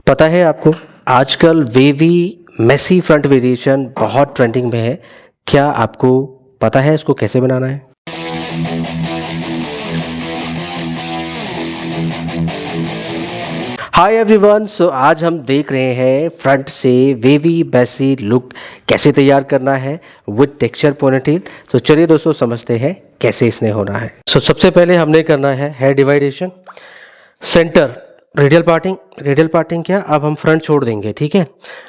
पता है आपको, आजकल वेवी मेसी फ्रंट वेरिएशन बहुत ट्रेंडिंग में है। क्या आपको पता है इसको कैसे बनाना है? हाय एवरीवन, सो आज हम देख रहे हैं फ्रंट से वेवी मेसी लुक कैसे तैयार करना है विद टेक्सचर पोनीटेल। तो चलिए दोस्तों समझते हैं कैसे इसने होना है। सबसे पहले हमने करना है हेयर डिवाइडेशन, सेंटर रेडियल पार्टिंग क्या, अब हम फ्रंट छोड़ देंगे, ठीक है।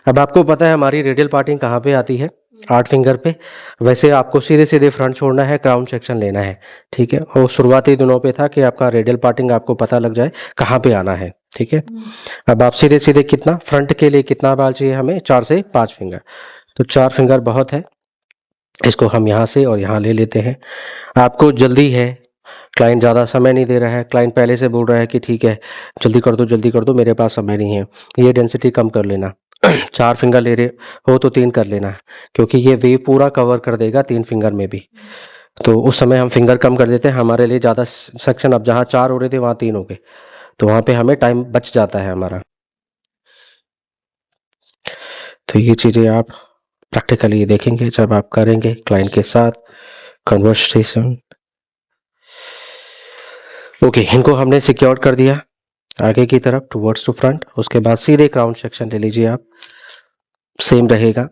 अब आपको पता है हमारी रेडियल पार्टिंग कहाँ पे आती है, 8 फिंगर पे। वैसे आपको सीधे सीधे फ्रंट छोड़ना है, क्राउन सेक्शन लेना है, ठीक है। और शुरुआती दिनों पे था कि आपका रेडियल पार्टिंग आपको पता लग जाए कहाँ पे आना है, ठीक है। अब आप सीधे सीधे कितना फ्रंट के लिए कितना बाल चाहिए हमें, 4 से 5 फिंगर। तो 4 फिंगर बहुत है, इसको हम यहाँ से और यहाँ ले लेते हैं। आपको जल्दी है, क्लाइंट ज़्यादा समय नहीं दे रहा है, क्लाइंट पहले से बोल रहा है कि ठीक है जल्दी कर दो मेरे पास समय नहीं है, ये डेंसिटी कम कर लेना। 4 फिंगर ले रहे हो तो 3 कर लेना, क्योंकि ये वेव पूरा कवर कर देगा 3 फिंगर में भी। तो उस समय हम फिंगर कम कर देते हैं, हमारे लिए ज़्यादा सेक्शन, अब जहाँ 4 हो रहे थे वहाँ 3 हो गए, तो वहाँ पे हमें टाइम बच जाता है हमारा। तो ये चीज़ें आप प्रैक्टिकली देखेंगे जब आप करेंगे क्लाइंट के साथ कन्वर्सेशन। ओके, इनको हमने सिक्योर कर दिया आगे की तरफ टुवर्ड्स टू फ्रंट। उसके बाद सीधे क्राउन सेक्शन ले लीजिए आप, सेम रहेगा।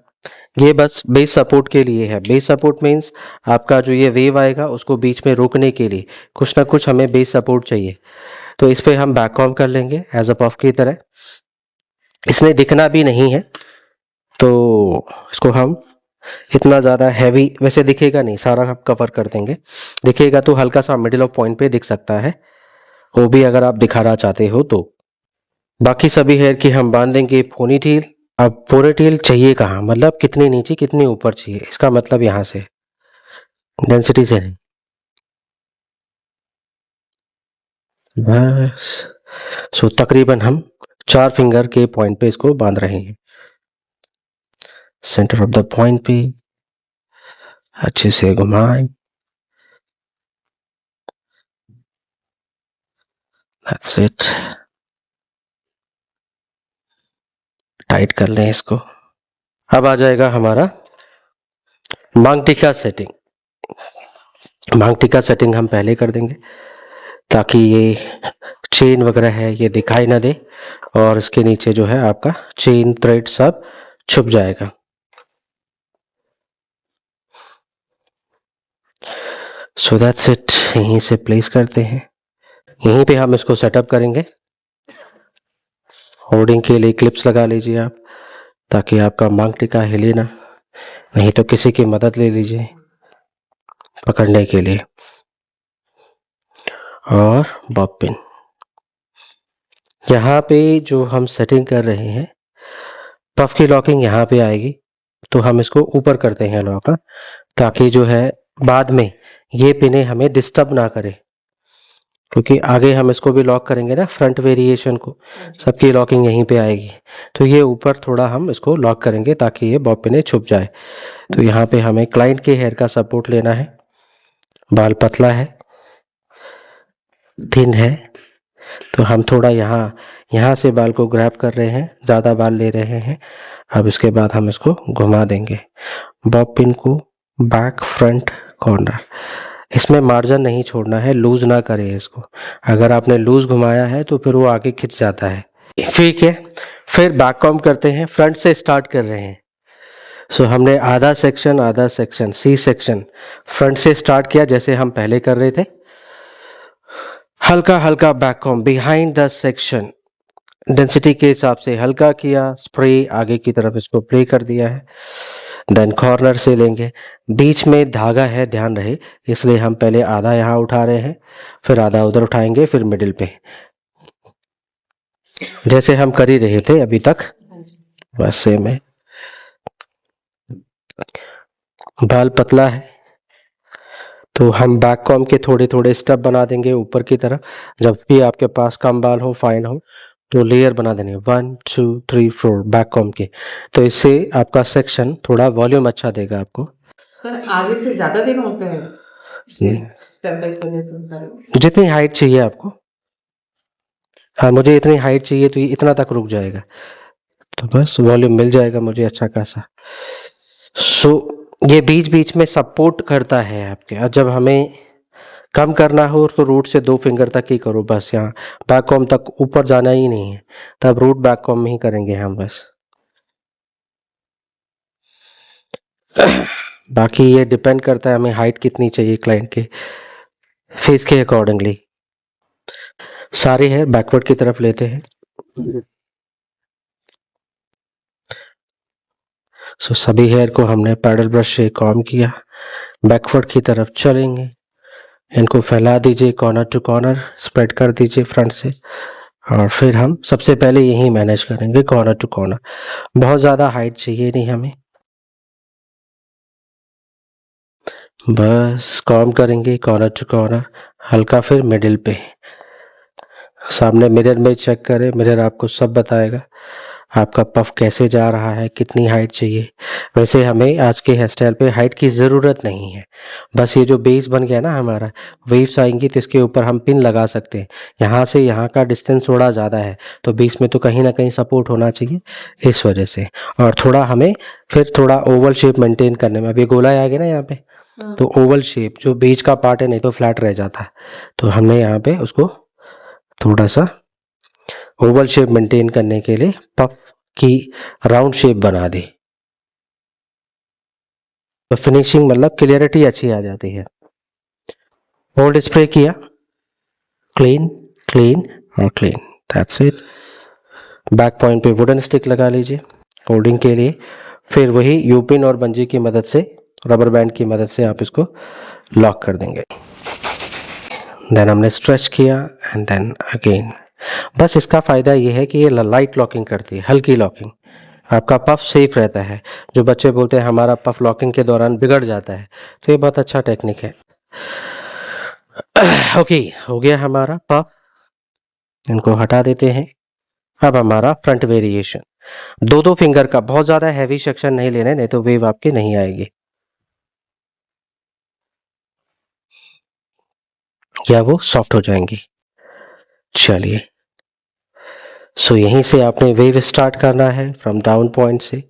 ये बस बेस सपोर्ट के लिए है। बेस सपोर्ट मीन्स आपका जो ये वेव आएगा उसको बीच में रोकने के लिए कुछ ना कुछ हमें बेस सपोर्ट चाहिए। तो इस पे हम बैक कॉम कर लेंगे एज अ पफ की तरह। इसने दिखना भी नहीं है, तो इसको हम इतना ज़्यादा हैवी वैसे दिखेगा नहीं, सारा हम कवर कर देंगे। दिखेगा तो हल्का सा मिडिल ऑफ पॉइंट पे दिख सकता है, वो भी अगर आप दिखाना चाहते हो तो। बाकी सभी हेयर की हम बांध देंगे पोनी टेल। अब पोनी टेल चाहिए कहाँ, मतलब कितनी नीचे कितनी ऊपर चाहिए, इसका मतलब यहाँ से डेंसिटी से नहीं, बस। सो तकरीबन हम 4 फिंगर के पॉइंट पे इसको बांध रहे हैं, सेंटर ऑफ द पॉइंट पे अच्छे से घुमाएं। दैट्स इट, टाइट कर लें इसको। अब आ जाएगा हमारा मांग टीका सेटिंग। मांग टीका सेटिंग हम पहले कर देंगे ताकि ये चेन वगैरह है ये दिखाई ना दे, और इसके नीचे जो है आपका चेन थ्रेड सब छुप जाएगा। सो दैट्स इट, यहीं से प्लेस करते हैं, यहीं पे हम इसको सेटअप करेंगे। होल्डिंग के लिए क्लिप्स लगा लीजिए आप, ताकि आपका मांग टीका हिले ना, नहीं तो किसी की मदद ले लीजिए पकड़ने के लिए। और बॉब पिन यहाँ पे जो हम सेटिंग कर रहे हैं, पफ की लॉकिंग यहाँ पे आएगी, तो हम इसको ऊपर करते हैं लॉक, ताकि जो है बाद में ये पिने हमें डिस्टर्ब ना करे, क्योंकि आगे हम इसको भी लॉक करेंगे ना फ्रंट वेरिएशन को, सबकी लॉकिंग यहीं पे आएगी। तो ये ऊपर थोड़ा हम इसको लॉक करेंगे ताकि ये बॉब पिने छुप जाए। तो यहाँ पे हमें क्लाइंट के हेयर का सपोर्ट लेना है, बाल पतला है, थिन है, तो हम थोड़ा यहाँ से बाल को ग्रैब कर रहे हैं, ज़्यादा बाल ले रहे हैं। अब इसके बाद हम इसको घुमा देंगे बॉब पिन को बैक फ्रंट कॉर्नर। इसमें मार्जिन नहीं छोड़ना है, लूज ना करें इसको, अगर आपने लूज घुमाया है तो फिर वो आगे खिंच जाता है, ठीक है। फिर बैक कॉम करते हैं, फ्रंट से स्टार्ट कर रहे हैं। सो हमने आधा सेक्शन सी सेक्शन फ्रंट से स्टार्ट किया जैसे हम पहले कर रहे थे, हल्का हल्का back com behind the section, density के हिसाब से हल्का किया, स्प्रे आगे की तरफ इसको प्ले कर दिया है। देन कॉर्नर से लेंगे, बीच में धागा है ध्यान रहे, इसलिए हम पहले आधा यहाँ उठा रहे हैं, फिर आधा उधर उठाएंगे, फिर मिडिल पे, जैसे हम कर ही रहे थे अभी तक, बस सेम है। बाल पतला है तो हम बैक कॉम के थोड़े थोड़े स्टेप बना देंगे ऊपर की तरफ। जब भी आपके पास कम बाल हो, फाइन हो, तो लेयर बना देंगे 1 2 3 4 बैक कॉम के, तो इससे आपका सेक्शन थोड़ा वॉल्यूम अच्छा देगा आपको। सर आगे से ज्यादा दिन होते हैं, स्टेप बाय स्टेप जितनी हाइट चाहिए आपको, हाँ, मुझे इतनी हाइट चाहिए तो ये इतना तक रुक जाएगा, तो बस वॉल्यूम मिल जाएगा मुझे अच्छा खासा। सो ये बीच बीच में सपोर्ट करता है आपके, और जब हमें कम करना हो तो रूट से 2 फिंगर तक ही करो बस, यहाँ बैक कॉम तक ऊपर जाना ही नहीं है, तब रूट बैक कॉम में ही करेंगे हम बस। बाकी ये डिपेंड करता है हमें हाइट कितनी चाहिए क्लाइंट के फेस के अकॉर्डिंगली। सारे हेयर बैकवर्ड की तरफ लेते हैं। सो सभी हेयर को हमने पैडल ब्रश से कॉम किया, बैकवर्ड की तरफ चलेंगे, इनको फैला दीजिए कॉर्नर टू कॉर्नर, स्प्रेड कर दीजिए फ्रंट से, और फिर हम सबसे पहले यही मैनेज करेंगे कॉर्नर टू कॉर्नर। बहुत ज़्यादा हाइट चाहिए नहीं हमें, बस कॉम करेंगे कॉर्नर टू कॉर्नर, हल्का फिर मिडिल पे। सामने मिरर में चेक करें, मिरर आपको सब बताएगा आपका पफ कैसे जा रहा है, कितनी हाइट चाहिए। वैसे हमें आज के हेयर स्टाइल पे हाइट की ज़रूरत नहीं है, बस ये जो बेस बन गया ना हमारा, वेव्स आएंगी तो इसके ऊपर हम पिन लगा सकते हैं। यहाँ से यहाँ का डिस्टेंस थोड़ा ज़्यादा है, तो बीच में तो कहीं ना कहीं सपोर्ट होना चाहिए, इस वजह से। और थोड़ा हमें फिर थोड़ा ओवल शेप मेंटेन करने में, अभी गोला आ गया ना यहाँ पे, तो ओवल शेप जो बीच का पार्ट है नहीं तो फ्लैट रह जाता है, तो हमने यहाँ पे उसको थोड़ा सा ओवल शेप मेंटेन करने के लिए पफ की राउंड शेप बना दी, तो फिनिशिंग मतलब क्लियरिटी अच्छी आ जाती है। होल्ड स्प्रे किया, क्लीन क्लीन और clean, that's it. Back point पे वुडन स्टिक लगा लीजिए होल्डिंग के लिए, फिर वही यूपिन और बंजी की मदद से, रबर बैंड की मदद से आप इसको लॉक कर देंगे। देन हमने स्ट्रेच किया एंड देन अगेन। बस इसका फ़ायदा ये है कि ये लाइट लॉकिंग करती है, हल्की लॉकिंग, आपका पफ सेफ रहता है। जो बच्चे बोलते हैं हमारा पफ लॉकिंग के दौरान बिगड़ जाता है, तो ये बहुत अच्छा टेक्निक है। ओके, हो गया हमारा पफ, इनको हटा देते हैं। अब हमारा फ्रंट वेरिएशन, दो दो फिंगर का, बहुत ज्यादा हैवी सेक्शन नहीं लेना है, नहीं तो वेव आपके नहीं आएगी, या वो सॉफ्ट हो जाएंगी। चलिए, सो यहीं से आपने वेव स्टार्ट करना है, फ्रॉम डाउन पॉइंट से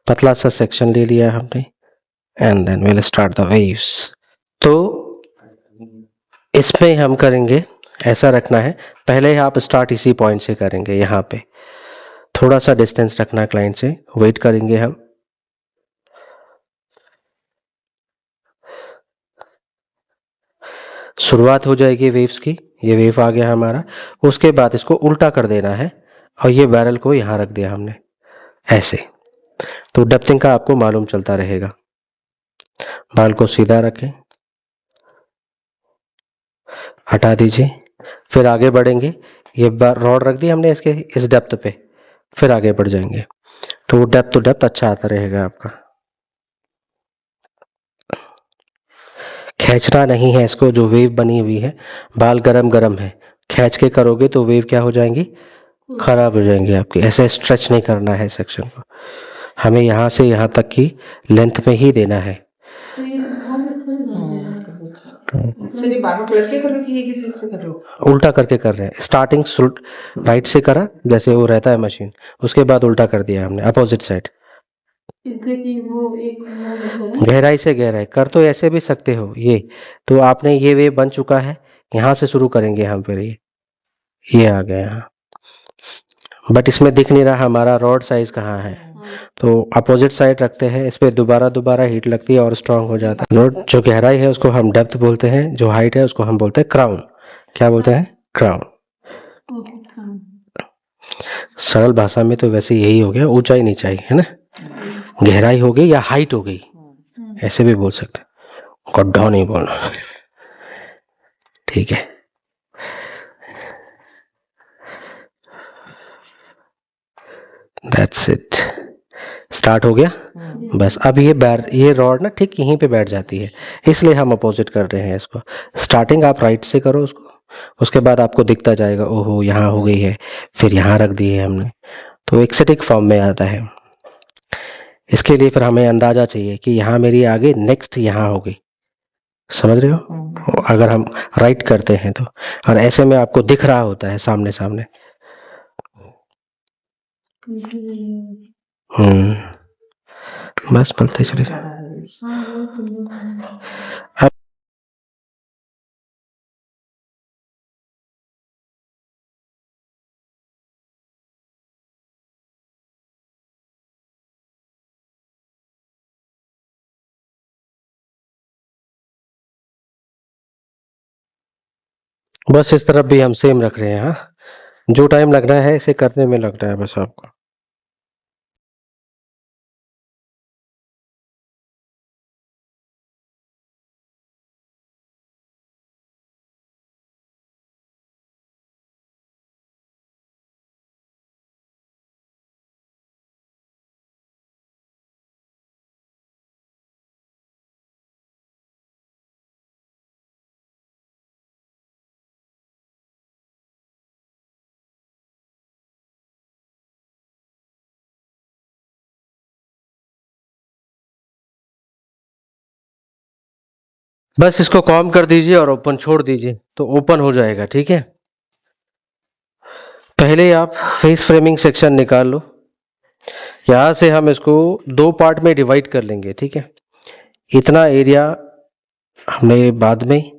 पतला सा सेक्शन ले लिया हमने, and then will start the waves. तो इसमें हम करेंगे, ऐसा रखना है, पहले आप स्टार्ट इसी पॉइंट से करेंगे, यहाँ पे थोड़ा सा डिस्टेंस रखना क्लाइंट से, वेट करेंगे हम। शुरुआत हो जाएगी वेव्स की, ये वेव आ गया हमारा, उसके बाद इसको उल्टा कर देना है, और ये बैरल को यहाँ रख दिया हमने ऐसे, तो डेप्थिंग का आपको मालूम चलता रहेगा। बाल को सीधा रखें, हटा दीजिए, फिर आगे बढ़ेंगे, ये रॉड रख दी हमने इसके इस डेप्थ पे, फिर आगे बढ़ जाएंगे, तो डेप्थ टू डेप्थ अच्छा आता रहेगा आपका। खींचना नहीं है इसको, जो वेव बनी हुई है, बाल गरम गरम है, खींच के करोगे तो वेव क्या हो जाएंगी, खराब हो जाएंगे आपकी। ऐसे स्ट्रेच नहीं करना है सेक्शन को, हमें यहाँ से यहाँ तक की लेंथ में ही देना है। सर ये बालों को लटके कर रखी है, किसी से कर रहे हो? उल्टा करके कर रहे हैं, स्टार्टिंग राइट से करा जैसे वो रहता है मशीन, उसके बाद उल्टा कर दिया हमने अपोजिट साइड, गहराई से गहराई कर तो ऐसे भी सकते हो ये, तो आपने ये वेव बन चुका है, यहाँ से शुरू करेंगे हम, फिर ये आ गया यहाँ, बट इसमें दिख नहीं रहा हमारा रॉड साइज कहाँ है, तो अपोजिट साइड रखते हैं, इस पे दोबारा दोबारा हीट लगती है और स्ट्रांग हो जाता है। रॉड जो गहराई है उसको हम डेप्थ बोलते हैं, जो हाइट है उसको हम बोलते हैं क्राउन। क्या बोलते हैं, क्राउन। सरल भाषा में तो वैसे यही हो गया, ऊंचाई नीचाई है ना, गहराई हो गई या हाइट हो गई, ऐसे भी बोल सकते हैं, गड्ढा नहीं बोलना, ठीक है। दैट्स इट, स्टार्ट हो गया। बस अब ये रॉड ना ठीक यहीं पे बैठ जाती है, इसलिए हम अपोजिट कर रहे हैं इसको। स्टार्टिंग आप राइट से करो उसको, उसके बाद आपको दिखता जाएगा, ओहो यहाँ हो गई है, फिर यहाँ रख दी है हमने, तो एक स्टैटिक फॉर्म में आता है। इसके लिए फिर हमें अंदाजा चाहिए कि यहाँ मेरी आगे नेक्स्ट यहाँ हो गई, समझ रहे हो, अगर हम राइट करते हैं तो, और ऐसे में आपको दिख रहा होता है सामने सामने, बस पलते चले जाओ। अब बस इस तरफ भी हम सेम रख रहे हैं। हाँ, जो टाइम लगना है इसे करने में लगना है बस आपको। बस इसको कॉम कर दीजिए और ओपन छोड़ दीजिए तो ओपन हो जाएगा। ठीक है, पहले आप फेस फ्रेमिंग सेक्शन निकाल लो। यहां से हम इसको दो पार्ट में डिवाइड कर लेंगे। ठीक है, इतना एरिया हमें बाद में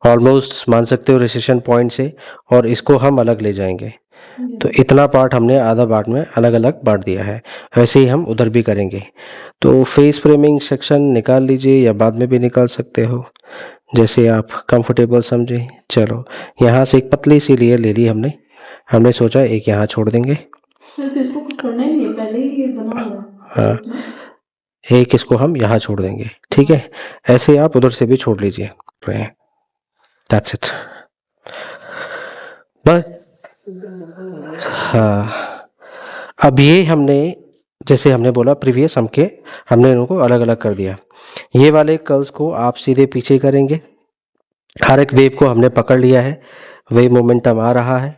ऑलमोस्ट मान सकते हो रिसेशन पॉइंट से, और इसको हम अलग ले जाएंगे। तो इतना पार्ट हमने आधा पार्ट में अलग अलग बांट दिया है। वैसे ही हम उधर भी करेंगे। तो फेस फ्रेमिंग सेक्शन निकाल लीजिए या बाद में भी निकाल सकते हो, जैसे आप कंफर्टेबल समझे। चलो, यहाँ से एक पतली सी लेयर ले ली हमने। हमने सोचा एक यहाँ छोड़ देंगे। तो इसको कुछ करना ही नहीं है, पहले ही ये बना हुआ है। हाँ, एक इसको हम यहाँ छोड़ देंगे। ठीक है, ऐसे आप उधर से भी छोड़ लीजिए। That's it. बस हाँ, अब ये हमने जैसे हमने बोला प्रीवियस हमने इनको अलग अलग कर दिया। ये वाले कर्ल्स को आप सीधे पीछे करेंगे। हर एक वेव को हमने पकड़ लिया है, वेव मोमेंटम आ रहा है।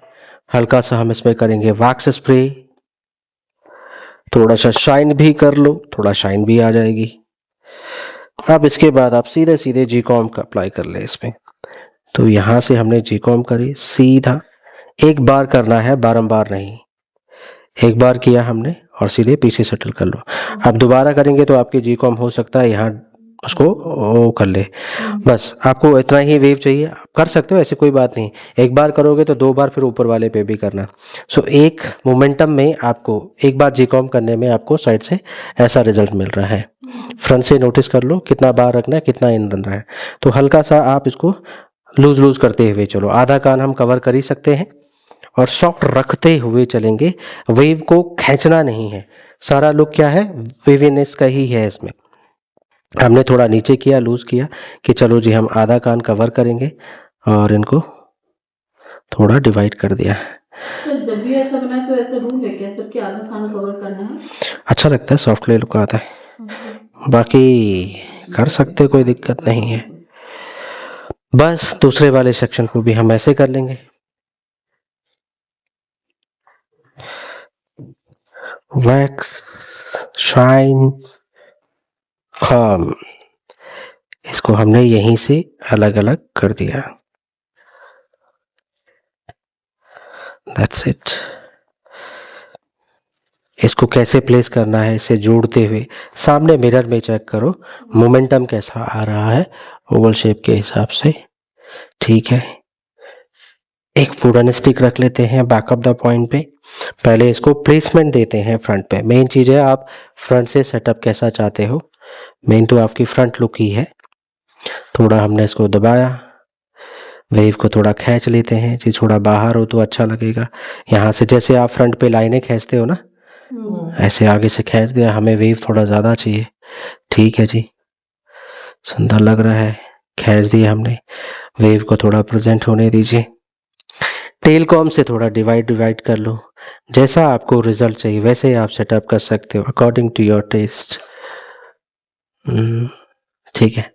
हल्का सा हम इसमें करेंगे वैक्स स्प्रे, थोड़ा सा शाइन भी कर लो, थोड़ा शाइन भी आ जाएगी। अब इसके बाद आप सीधे सीधे जी कॉम का अप्लाई कर ले इसमें। तो यहां से हमने जी कॉम करी सीधा, एक बार करना है, बारंबार नहीं। एक बार किया हमने और सीधे पीछे सेटल कर लो। अब दोबारा करेंगे तो आपकी जी कॉम हो सकता है यहाँ उसको वो कर ले। बस आपको इतना ही वेव चाहिए, आप कर सकते हो, ऐसी कोई बात नहीं। एक बार करोगे तो दो बार फिर ऊपर वाले पे भी करना। सो एक मोमेंटम में आपको एक बार जी कॉम करने में आपको साइड से ऐसा रिजल्ट मिल रहा है। फ्रंट से नोटिस कर लो कितना बार रखना है, कितना इन रन रहा है। तो हल्का सा आप इसको लूज लूज करते हुए चलो। आधा कान हम कवर कर ही सकते हैं और सॉफ्ट रखते हुए चलेंगे। वेव को खींचना नहीं है। सारा लुक क्या है, वेवीनेस का ही है इसमें। हमने थोड़ा नीचे किया, लूज किया कि चलो जी हम आधा कान कवर करेंगे और इनको थोड़ा डिवाइड कर दिया। तो जब भी ऐसा बना है तो ऐसा रूल है क्या सबके आधा खाना कवर करना है? अच्छा लगता है, सॉफ्ट लुक आता है। बाकी कर सकते, कोई दिक्कत नहीं है। बस दूसरे वाले सेक्शन को भी हम ऐसे कर लेंगे। वैक्स, शाइन, कॉम, इसको हमने यहीं से अलग अलग कर दिया। That's it. इसको कैसे प्लेस करना है, इसे जोड़ते हुए सामने मिरर में चेक करो मोमेंटम कैसा आ रहा है ओवल शेप के हिसाब से। ठीक है, एक वुडन स्टिक रख लेते हैं बैक ऑफ द पॉइंट पे। पहले इसको प्लेसमेंट देते हैं फ्रंट पे। मेन चीज है आप फ्रंट से सेटअप कैसा चाहते हो, मेन तो आपकी फ्रंट लुक ही है। थोड़ा हमने इसको दबाया, वेव को थोड़ा खींच लेते हैं जी, थोड़ा बाहर हो तो अच्छा लगेगा। यहाँ से जैसे आप फ्रंट पे लाइनें खींचते हो ना, ऐसे आगे से खींच दिया। हमें वेव थोड़ा ज्यादा चाहिए। ठीक है जी, सुंदर लग रहा है, खींच दिया हमने। वेव को थोड़ा प्रेजेंट होने दीजिए। टेल कॉम से थोड़ा डिवाइड कर लो। जैसा आपको रिजल्ट चाहिए वैसे आप सेटअप कर सकते हो अकॉर्डिंग टू योर टेस्ट। ठीक है,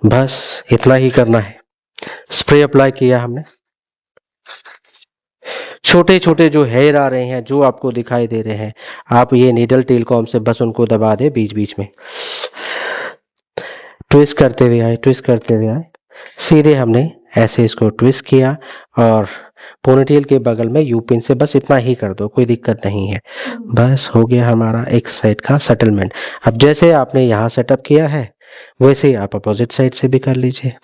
बस इतना ही करना है। स्प्रे अप्लाई किया हमने। छोटे छोटे जो हेयर आ रहे हैं, जो आपको दिखाई दे रहे हैं, आप ये नीडल टेल कॉम से बस उनको दबा दे बीच बीच में। ट्विस्ट करते हुए आए, ट्विस्ट करते हुए आए, सीधे हमने ऐसे इसको ट्विस्ट किया और पोनीटेल के बगल में यू पिन से बस इतना ही कर दो, कोई दिक्कत नहीं है। बस हो गया हमारा एक साइड का सेटलमेंट। अब जैसे आपने यहाँ सेटअप किया है वैसे ही आप अपोजिट साइड से भी कर लीजिए।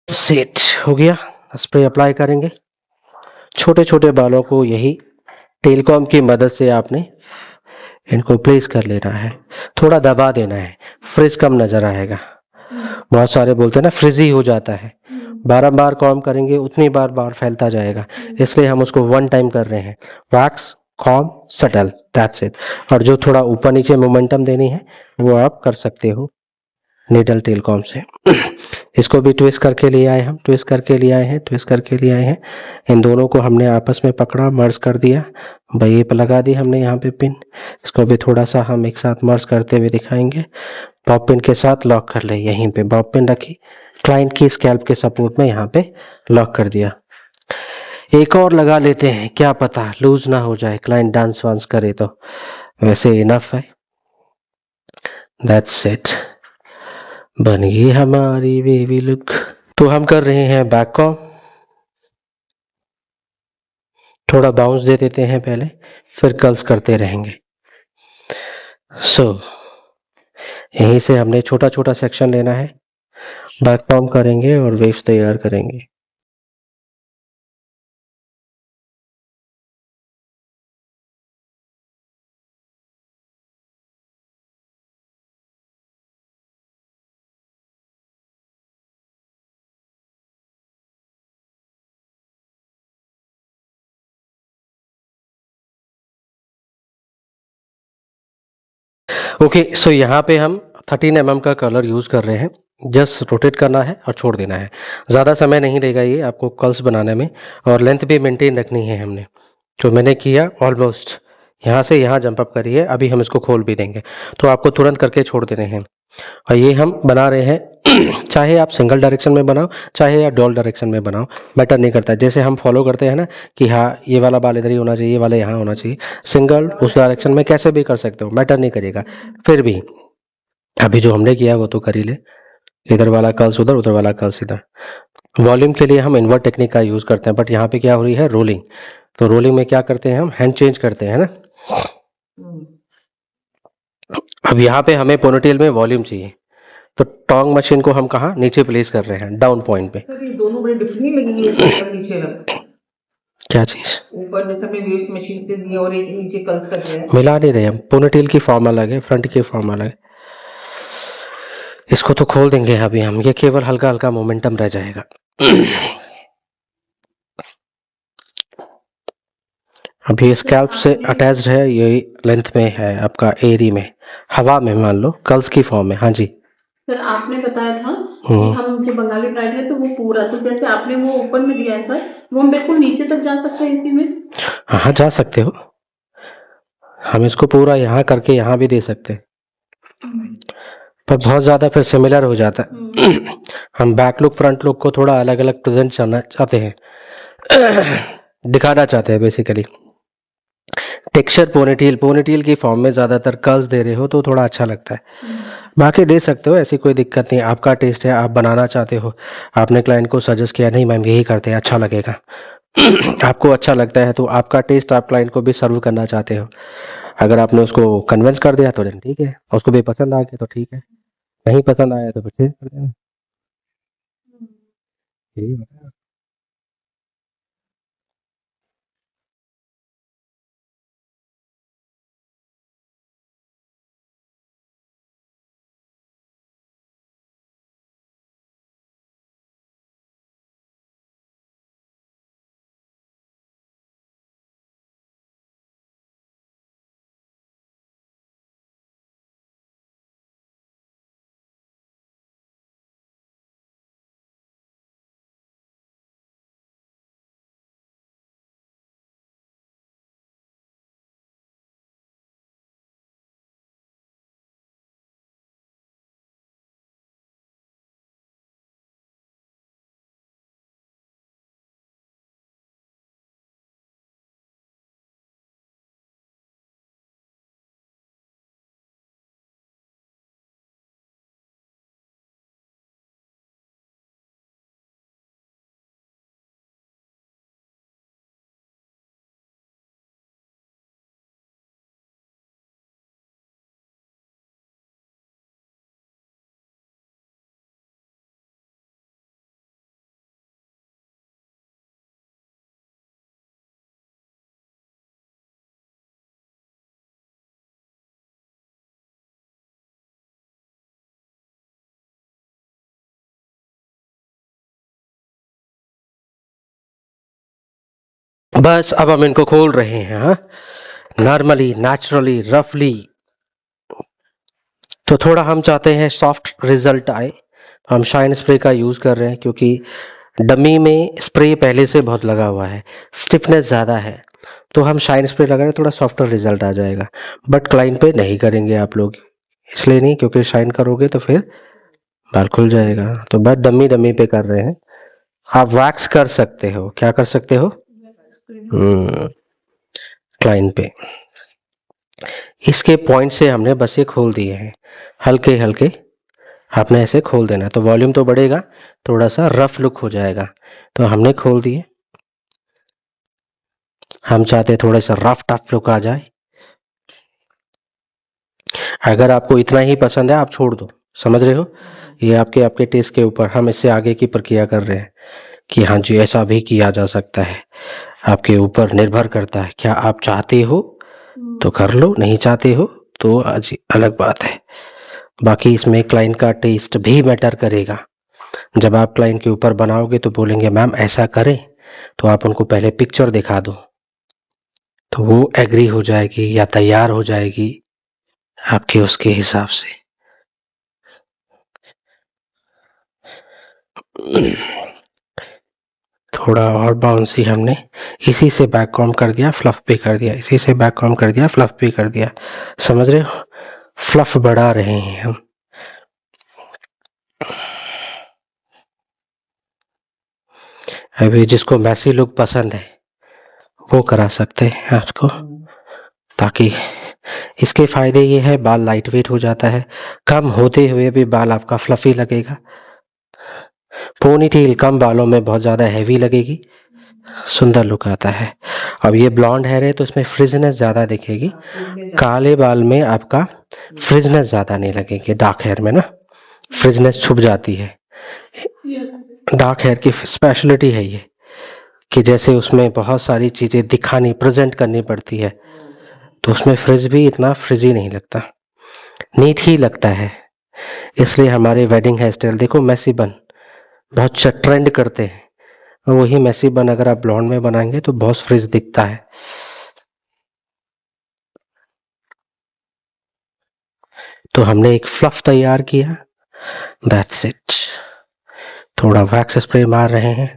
सेट हो गया। स्प्रे अप्लाई करेंगे। छोटे छोटे बालों को यही टेलकॉम की मदद से आपने इनको प्लेस कर लेना है, थोड़ा दबा देना है, फ्रिज कम नजर आएगा। बहुत सारे बोलते हैं ना फ्रिजी हो जाता है, बारंबार कॉम करेंगे उतनी बार बार फैलता जाएगा, इसलिए हम उसको वन टाइम कर रहे हैं। Wax, com, settle, that's it. और जो थोड़ा ऊपर नीचे मोमेंटम देनी है वो आप कर सकते हो नीडल टेल कॉम से। इसको भी ट्विस्ट करके ले आए हम, ट्विस्ट करके ले आए हैं, ट्विस्ट करके ले आए हैं। इन दोनों को हमने आपस में पकड़ा, मर्ज कर दिया, ये पे लगा दी हमने यहाँ पे पिन। इसको भी थोड़ा सा हम एक साथ मर्ज करते हुए दिखाएंगे। बॉब पिन के साथ लॉक कर ले, यहीं पे बॉब पिन रखी, क्लाइंट की स्कैल्प के सपोर्ट में यहाँ पे लॉक कर दिया। एक और लगा लेते हैं, क्या पता लूज ना हो जाए, क्लाइंट डांस वांस करे तो। वैसे इनफ है। दैट्स इट, बन गई हमारी बेबी लुक। तो हम कर रहे हैं बैक कॉम, थोड़ा बाउंस दे देते हैं पहले, फिर कर्ल्स करते रहेंगे। सो यहीं से हमने छोटा छोटा सेक्शन लेना है, बैक कॉम करेंगे और वेव्स तैयार करेंगे। ओके, सो यहाँ पे हम 13 mm का कलर यूज कर रहे हैं। जस्ट रोटेट करना है और छोड़ देना है, ज़्यादा समय नहीं लेगा ये आपको कर्ल्स बनाने में, और लेंथ भी मेंटेन रखनी है हमने। जो मैंने किया ऑलमोस्ट यहाँ से यहाँ जंप अप करी है, अभी हम इसको खोल भी देंगे, तो आपको तुरंत करके छोड़ देने हैं। और ये हम बना रहे हैं चाहे आप सिंगल डायरेक्शन में बनाओ चाहे आप डबल डायरेक्शन में बनाओ, मैटर नहीं करता। जैसे हम फॉलो करते हैं ना कि हाँ ये वाला बाल इधर ही होना चाहिए, ये वाला यहाँ होना चाहिए, सिंगल उस डायरेक्शन में कैसे भी कर सकते हो, मैटर नहीं करेगा। फिर भी अभी जो हमने किया वो तो कर ही ले, इधर वाला कर्ल्स उधर, उधर वाला कर्ल्स इधर। वॉल्यूम के लिए हम इन्वर्ट टेक्निक का यूज करते हैं, बट यहाँ पे क्या हो रही है, रोलिंग। तो रोलिंग में क्या करते हैं, हम हैंड चेंज करते हैं ना। अब यहाँ पे हमें पोनीटेल में वॉल्यूम चाहिए, तो टोंग मशीन को हम कहाँ नीचे प्लेस कर रहे हैं, डाउन पॉइंट पे। सर ये दोनों बड़े डिफरेंट नहीं लगेंगे, एक ऊपर नीचे लग, क्या चीज ऊपर जैसे अपने वेव्स मशीन से दिए और एक नीचे कर्ल्स कर रहे हैं। मिला नहीं रहे हम, पोनीटेल की फॉर्म अलग है, फ्रंट की फॉर्म अलग है। इसको तो खोल देंगे अभी हम, ये केवल हल्का हल्का मोमेंटम रह जाएगा। अभी स्कैल्प से अटैच्ड है, यही लेंथ में है आपका, एरी में, हवा में मान लो, कर्ल्स की फॉर्म में। हाँ जी सर आपने बताया था कि हम जो बंगाली ब्राइड है तो वो पूरा, तो जैसे आपने वो ऊपर में दिया है सर, वो हम बिल्कुल नीचे तक जा सकते हैं इसी में? हाँ जा सकते हो, हम इसको पूरा यहाँ करके यहाँ भी दे सकते हैं, पर बहुत ज़्यादा फिर सिमिलर हो जाता है। हम बैक लुक फ्रंट लुक को थोड़ा अलग अलग प्रेजेंट करना चाहते हैं, दिखाना चाहते हैं बेसिकली। टेक्सचर पोनीटेल, पोनीटेल की फॉर्म में ज़्यादातर कर्ल्स दे रहे हो तो थोड़ा अच्छा लगता है। बाकी दे सकते हो, ऐसी कोई दिक्कत नहीं, आपका टेस्ट है, आप बनाना चाहते हो, आपने क्लाइंट को सजेस्ट किया नहीं मैम यही करते हैं अच्छा लगेगा, आपको अच्छा लगता है तो आपका टेस्ट आप क्लाइंट को भी सर्व करना चाहते हो। अगर आपने उसको कन्विंस कर दिया तो ठीक है, और उसको भी पसंद आ गया तो ठीक है, नहीं पसंद आया तो फिर चेंज कर देना। यही होता है। बस अब हम इनको खोल रहे हैं, हाँ, नॉर्मली, नेचुरली, रफली। तो थोड़ा हम चाहते हैं सॉफ्ट रिजल्ट आए, तो हम शाइन स्प्रे का यूज कर रहे हैं, क्योंकि डमी में स्प्रे पहले से बहुत लगा हुआ है, स्टिफनेस ज़्यादा है, तो हम शाइन स्प्रे लगा रहे हैं, थोड़ा सॉफ्टर रिजल्ट आ जाएगा। बट क्लाइंट पे नहीं करेंगे आप लोग, इसलिए नहीं, क्योंकि शाइन करोगे तो फिर बाल खुल जाएगा, तो बस डमी डमी पे कर रहे हैं। आप वैक्स कर सकते हो, क्या कर सकते हो, क्लाइंट पे। इसके पॉइंट से हमने बस ये खोल दिए हैं, हल्के हल्के आपने ऐसे खोल देना, तो वॉल्यूम तो बढ़ेगा, थोड़ा सा रफ लुक हो जाएगा, तो हमने खोल दिए। हम चाहते हैं थोड़ा सा रफ टफ लुक आ जाए। अगर आपको इतना ही पसंद है आप छोड़ दो, समझ रहे हो, ये आपके आपके टेस्ट के ऊपर, हम इससे आगे की प्रक्रिया कर रहे हैं कि हाँ जी ऐसा भी किया जा सकता है, आपके ऊपर निर्भर करता है, क्या आप चाहते हो तो कर लो, नहीं चाहते हो तो अलग बात है। बाकी इसमें क्लाइंट का टेस्ट भी मैटर करेगा। जब आप क्लाइंट के ऊपर बनाओगे तो बोलेंगे मैम ऐसा करें, तो आप उनको पहले पिक्चर दिखा दो, तो वो एग्री हो जाएगी या तैयार हो जाएगी आपके उसके हिसाब से। थोड़ा और बाउंसी हमने इसी से बैक कॉम कर दिया, फ्लफ पे कर दिया, इसी से बैक कॉम कर दिया, फ्लफ पे कर दिया, समझ रहे हो, फ्लफ बढ़ा रहे हैं हम। अभी जिसको मैसी लुक पसंद है वो करा सकते हैं आपको, ताकि इसके फायदे ये है बाल लाइट वेट हो जाता है, कम होते हुए भी बाल आपका फ्लफी लगेगा। पोनी टेल कम बालों में बहुत ज़्यादा हैवी लगेगी, सुंदर लुक आता है। अब ये ब्लॉन्ड हेयर है तो इसमें फ्रिजनेस ज़्यादा दिखेगी, काले बाल में आपका फ्रिजनेस ज़्यादा नहीं लगेगी, डार्क हेयर में ना फ्रिजनेस छुप जाती है। डार्क हेयर की स्पेशलिटी है ये कि जैसे उसमें बहुत सारी चीज़ें दिखानी, प्रेजेंट करनी पड़ती है, तो उसमें फ्रिज भी इतना फ्रिजी नहीं लगता, नीट ही लगता है। इसलिए हमारे वेडिंग हेयर स्टाइल देखो, मैसी बन बहुत ट्रेंड करते हैं, वही मैसी बन अगर आप ब्लॉन्ड में बनाएंगे तो बहुत फ्रिज दिखता है। तो हमने एक फ्लफ तैयार किया, दैट्स इट। थोड़ा वैक्स स्प्रे मार रहे हैं।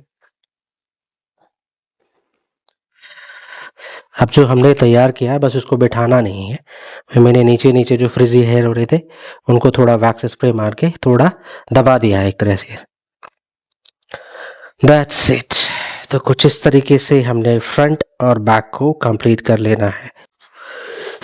अब जो हमने तैयार किया है बस उसको बिठाना नहीं है, मैंने नीचे नीचे जो फ्रिजी हेयर हो रहे थे उनको थोड़ा वैक्स स्प्रे मार के थोड़ा दबा दिया है एक तरह से, दैट्स इट। तो कुछ इस तरीके से हमने फ्रंट और बैक को कंप्लीट कर लेना है।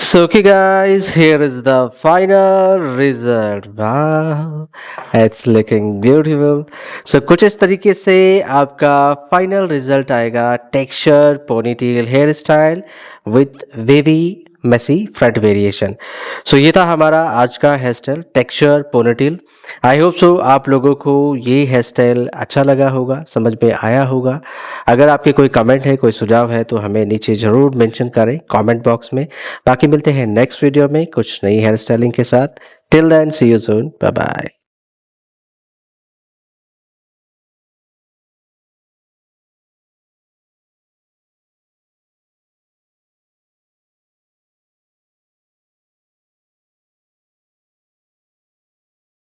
So okay guys, here is the final result. Wow, it's looking beautiful. So कुछ इस तरीके से आपका फाइनल रिजल्ट आएगा, texture ponytail hair style with wavy messy front variation. So ये था हमारा आज का hair style, texture ponytail. I hope so आप लोगों को ये हेयर स्टाइल अच्छा लगा होगा, समझ में आया होगा। अगर आपके कोई कमेंट है, कोई सुझाव है तो हमें नीचे ज़रूर मेंशन करें कमेंट बॉक्स में। बाकी मिलते हैं नेक्स्ट वीडियो में कुछ नई हेयर स्टाइलिंग के साथ। Till then see you soon, bye bye.